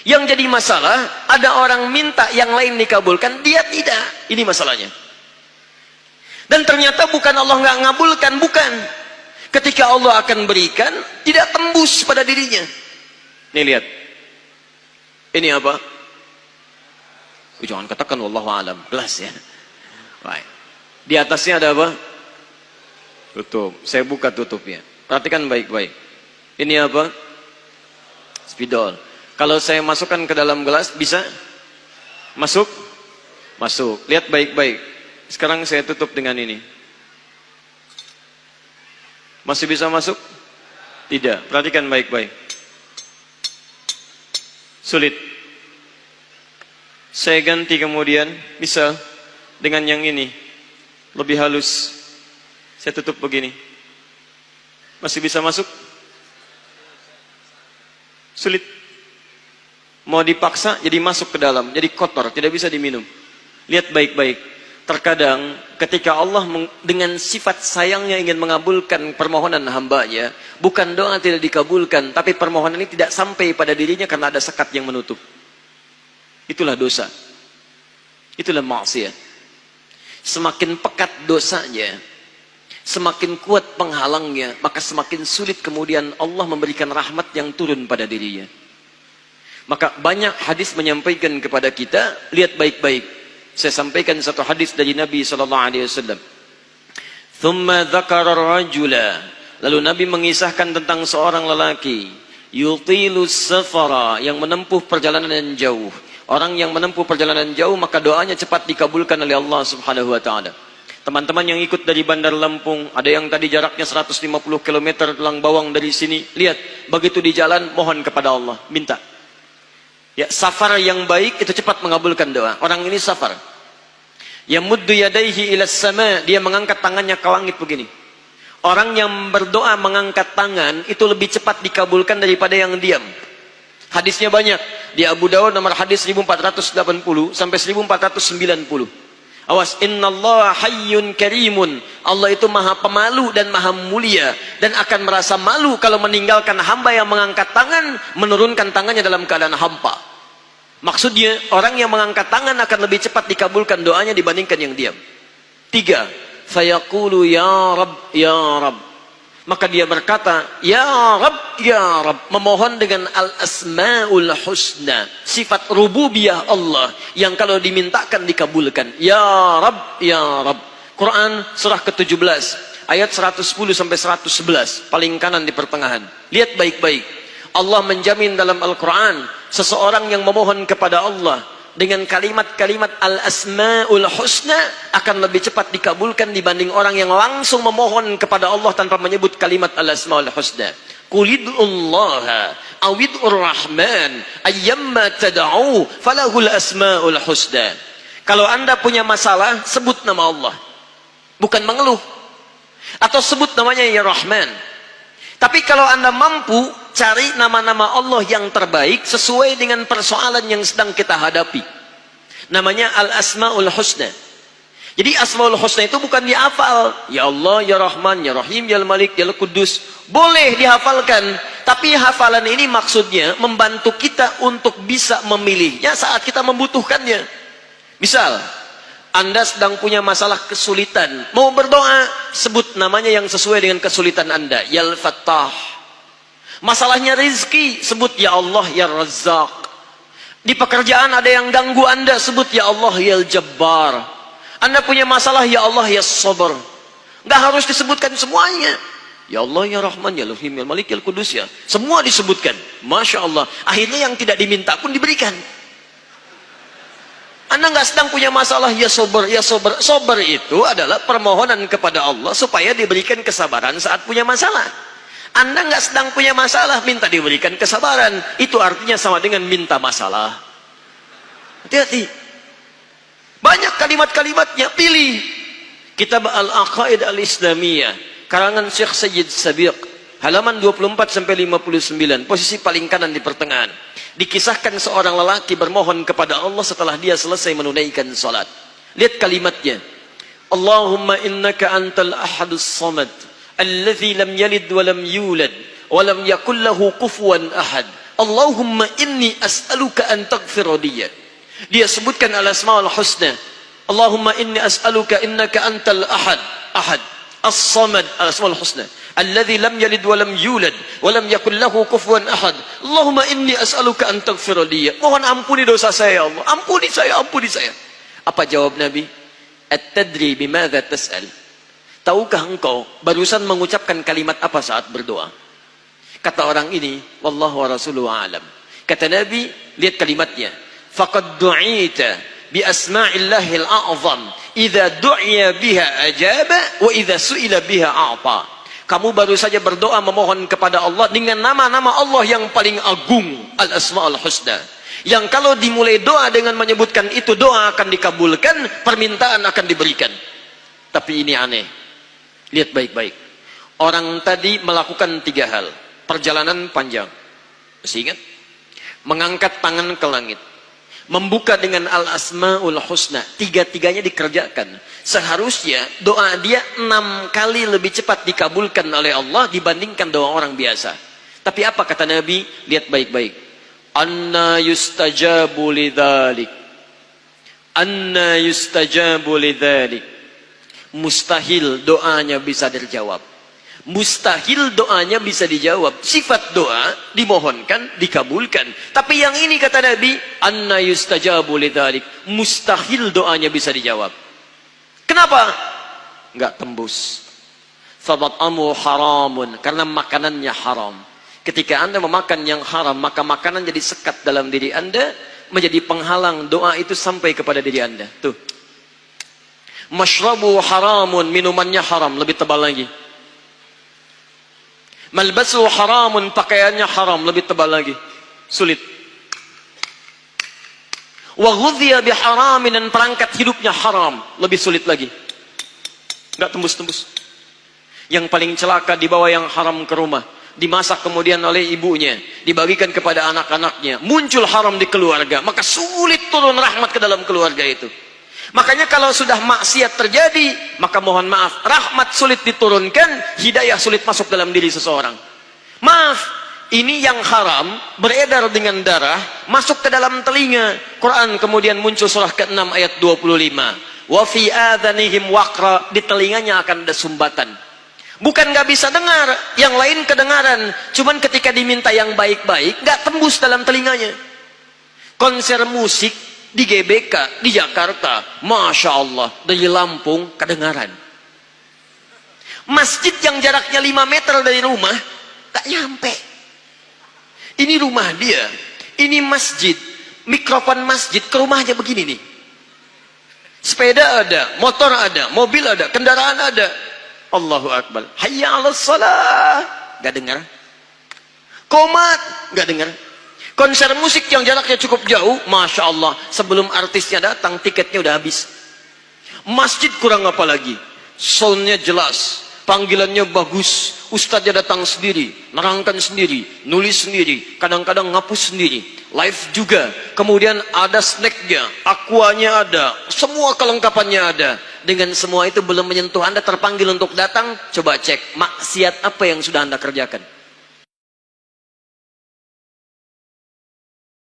Yang jadi masalah, ada orang minta yang lain dikabulkan, dia tidak. Ini masalahnya. Dan ternyata bukan Allah nggak ngabulkan, bukan. Ketika Allah akan berikan, tidak tembus pada dirinya. Nih lihat. Ini apa? Jangan katakan wallahu alam, gelas ya. Baik. Di atasnya ada apa? Tutup. Saya buka tutupnya. Perhatikan baik-baik. Ini apa? Spidol. Kalau saya masukkan ke dalam gelas, bisa? Masuk? Masuk. Lihat baik-baik. Sekarang saya tutup dengan ini. Masih bisa masuk? Tidak. Perhatikan baik-baik. Sulit. Saya ganti kemudian, misal dengan yang ini. Lebih halus. Saya tutup begini. Masih bisa masuk? Sulit. Mau dipaksa jadi masuk ke dalam, jadi kotor, tidak bisa diminum. Lihat baik-baik. Terkadang ketika Allah dengan sifat sayangnya ingin mengabulkan permohonan hambanya, bukan doa tidak dikabulkan, tapi permohonan ini tidak sampai pada dirinya karena ada sekat yang menutup. Itulah dosa. Itulah maksiat. Semakin pekat dosanya, semakin kuat penghalangnya, maka semakin sulit kemudian Allah memberikan rahmat yang turun pada dirinya. Maka banyak hadis menyampaikan kepada kita, lihat baik-baik. Saya sampaikan satu hadis dari Nabi SAW. Thumma dzakara rajula. Lalu Nabi mengisahkan tentang seorang lelaki. Yutilus safara, yang menempuh perjalanan jauh. Orang yang menempuh perjalanan jauh, maka doanya cepat dikabulkan oleh Allah Subhanahu wa ta'ala. Teman-teman yang ikut dari Bandar Lampung, ada yang tadi jaraknya 150 km Telang Bawang dari sini. Lihat, begitu di jalan, mohon kepada Allah, minta. Ya, safar yang baik itu cepat mengabulkan doa. Orang ini safar. Yamuddu yadaihi ila sama, dia mengangkat tangannya ke langit begini. Orang yang berdoa mengangkat tangan itu lebih cepat dikabulkan daripada yang diam. Hadisnya banyak. Di Abu Dawud nomor hadis 1480 sampai 1490. Awas, innallaha hayyun karimun. Allah itu maha pemalu dan maha mulia, dan akan merasa malu kalau meninggalkan hamba yang mengangkat tangan, menurunkan tangannya dalam keadaan hampa. Maksudnya, orang yang mengangkat tangan akan lebih cepat dikabulkan doanya dibandingkan yang diam. 3. Fayaqulu ya Rabb, ya Rabb. Maka dia berkata, ya Rabb, ya Rabb, memohon dengan al-asma'ul husna, sifat rububiyah Allah yang kalau dimintakan dikabulkan. Ya Rabb, ya Rabb. Quran surah ke-17 ayat 110 sampai 111, paling kanan di pertengahan. Lihat baik-baik. Allah menjamin dalam Al-Quran, seseorang yang memohon kepada Allah dengan kalimat-kalimat al-asma'ul husna akan lebih cepat dikabulkan dibanding orang yang langsung memohon kepada Allah tanpa menyebut kalimat al-asma'ul husna. Qulid'ullaha awid'ur rahman ayyamma tad'u falahul asma'ul husna. Kalau anda punya masalah, sebut nama Allah, bukan mengeluh. Atau sebut namanya ya Rahman. Tapi kalau anda mampu, cari nama-nama Allah yang terbaik sesuai dengan persoalan yang sedang kita hadapi. Namanya Al-Asma'ul Husna. Jadi Asma'ul Husna itu bukan dihafal. Ya Allah, Ya Rahman, Ya Rahim, Ya Malik, Ya Qudus. Boleh dihafalkan. Tapi hafalan ini maksudnya membantu kita untuk bisa memilihnya saat kita membutuhkannya. Misal, anda sedang punya masalah kesulitan, mau berdoa, sebut namanya yang sesuai dengan kesulitan anda. Ya Al-Fattah. Masalahnya rezeki, sebut ya Allah ya Razzaq. Di pekerjaan ada yang ganggu anda, sebut ya Allah ya Al-Jabbar. Anda punya masalah, ya Allah ya Sabar. Nggak harus disebutkan semuanya. Ya Allah ya Rahman ya Rahim ya Malik ya Qudus ya. Semua disebutkan. Masya Allah. Akhirnya yang tidak diminta pun diberikan. Anda nggak sedang punya masalah, ya Sabar ya Sabar. Sabar itu adalah permohonan kepada Allah supaya diberikan kesabaran saat punya masalah. Anda nggak sedang punya masalah, minta diberikan kesabaran, itu artinya sama dengan minta masalah. Hati-hati. Banyak kalimat-kalimatnya, pilih. Kitab Al-Aqaid Al-Islamiyah, karangan Syekh Sayyid Sabiq, halaman 24 sampai 59, posisi paling kanan di pertengahan. Dikisahkan seorang lelaki bermohon kepada Allah setelah dia selesai menunaikan salat. Lihat kalimatnya. Allahumma innaka antal ahadus samad, alladzi lam yalid wa lam yulad wa lam yakul lahu kufuwan ahad. Allahumma inni as'aluka an taghfira liya. Dia sebutkan al-asmaul husna. Allahumma inni as'aluka innaka antal ahad, ahad, as-samad, al-asmaul husna. Alladzi lam yalid wa lam yulad wa lam yakul lahu kufuwan ahad. Allahumma inni as'aluka an taghfira liya. Mohon ampuni dosa saya, ya Allah. Ampuni saya, ampuni saya. Apa jawab Nabi? At-tadri bimadza tas'al? Tahukah engkau barusan mengucapkan kalimat apa saat berdoa? Kata orang ini, wallahu wa rasuluhu a'lam. Kata Nabi, lihat kalimatnya. Faqad du'ita bi asma'illahil a'zam. Idza du'iya biha ajaba wa idza su'ila biha a'ta. Kamu baru saja berdoa memohon kepada Allah dengan nama-nama Allah yang paling agung, al-asma'ul husna. Yang kalau dimulai doa dengan menyebutkan itu, doa akan dikabulkan, permintaan akan diberikan. Tapi ini aneh. Lihat baik-baik. Orang tadi melakukan 3 hal. Perjalanan panjang. Masih ingat? Mengangkat tangan ke langit. Membuka dengan al-asma'ul husna. 3-tiganya dikerjakan. Seharusnya doa dia 6 kali lebih cepat dikabulkan oleh Allah dibandingkan doa orang biasa. Tapi apa kata Nabi? Lihat baik-baik. Anna yustajabu lidzalik. Anna yustajabu lidzalik. Mustahil doanya bisa dijawab. Mustahil doanya bisa dijawab. Sifat doa dimohonkan, dikabulkan. Tapi yang ini kata Nabi, anna yustajabu lidzalik. Mustahil doanya bisa dijawab. Kenapa? Enggak tembus. Fabat'amu haramun, karena makanannya haram. Ketika Anda memakan yang haram, maka makanan jadi sekat dalam diri Anda, menjadi penghalang doa itu sampai kepada diri Anda. Tuh. Mashrabu haramun, minumannya haram, lebih tebal lagi. Malbasu haramun, pakaiannya haram, lebih tebal lagi. Sulit. Wa ghudhiya biharamin, dan perangkat hidupnya haram, lebih sulit lagi. Enggak tembus-tembus. Yang paling celaka dibawa yang haram ke rumah, dimasak kemudian oleh ibunya, dibagikan kepada anak-anaknya, muncul haram di keluarga, maka sulit turun rahmat ke dalam keluarga itu. Makanya kalau sudah maksiat terjadi, maka mohon maaf, rahmat sulit diturunkan, hidayah sulit masuk dalam diri seseorang. Maaf, ini yang haram beredar dengan darah, masuk ke dalam telinga. Quran kemudian muncul surah ke-6 ayat 25. Wa fi adhanihim waqra, di telinganya akan ada sumbatan. Bukan nggak bisa dengar, yang lain kedengaran. Cuman ketika diminta yang baik-baik, nggak tembus dalam telinganya. Konser musik di GBK, di Jakarta, Masya Allah, dari Lampung, kedengaran. Masjid yang jaraknya 5 meter dari rumah, tak nyampe. Ini rumah dia, ini masjid, mikrofon masjid, ke rumahnya begini nih. Sepeda ada, motor ada, mobil ada, kendaraan ada. Allahu Akbar. Hayya 'alas shalah, gak dengar. Qomat, gak dengar. Konser musik yang jaraknya cukup jauh, Masya Allah, sebelum artisnya datang, tiketnya udah habis. Masjid kurang apa lagi? Soundnya jelas, panggilannya bagus, ustadznya datang sendiri, nerangkan sendiri, nulis sendiri, kadang-kadang ngapus sendiri, live juga. Kemudian ada snacknya, aquanya ada, semua kelengkapannya ada. Dengan semua itu belum menyentuh Anda terpanggil untuk datang, coba cek, maksiat apa yang sudah Anda kerjakan?